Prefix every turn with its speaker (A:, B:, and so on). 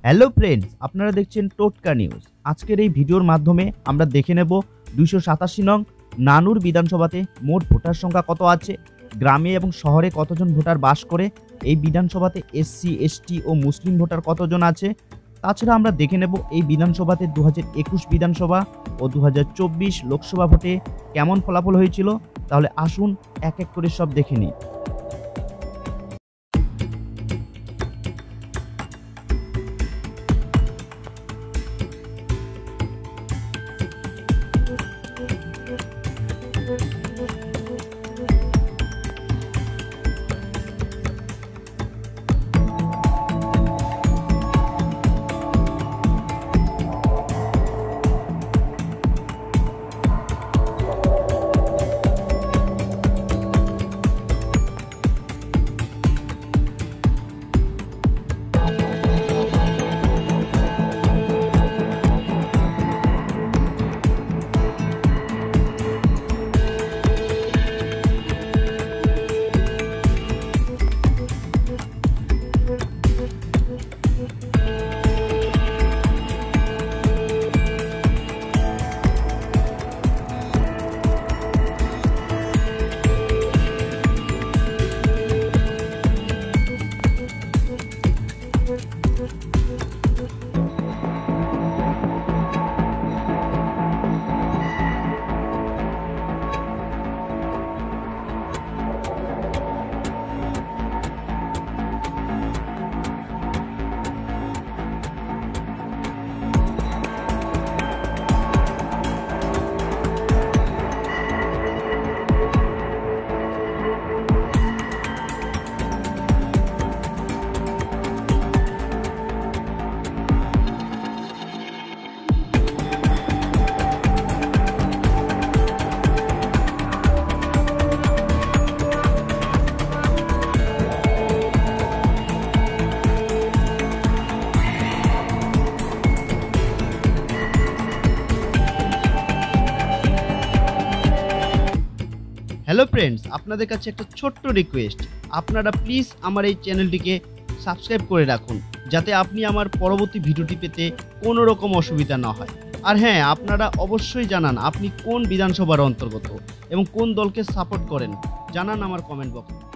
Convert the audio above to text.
A: Hello friends, আপনারা দেখছেন টোটকা নিউজ। আজকের এই ভিডিওর মাধ্যমে আমরা দেখে নেব 287 নং নানুর বিধানসভাতে মোট ভোটার সংখ্যা কত আছে, গ্রামে এবং শহরে কতজন ভোটার বাস করে, এই বিধানসভাতে এসসি এসটি ও মুসলিম ভোটার কতজন আছে। তাছাড়া আমরা দেখে নেব এই বিধানসভাতে 2021 বিধানসভা ও 2024 লোকসভা ভোটে কেমন ফলাফল হয়েছিল। তাহলে আসুন এক এক করে সব দেখে নিই। হ্যালো ফ্রেন্ডস, আপনাদের কাছে একটা ছোট্ট রিকোয়েস্ট, আপনারা প্লিজ আমার এই চ্যানেলটিকে সাবস্ক্রাইব করে রাখুন, যাতে আপনি আমার পরবর্তী ভিডিওটি পেতে কোনো রকম অসুবিধা না হয়। আর হ্যাঁ, আপনারা অবশ্যই জানান আপনি কোন বিধানসভার অন্তর্গত এবং কোন দলকে সাপোর্ট করেন, জানান আমার কমেন্ট বক্সে।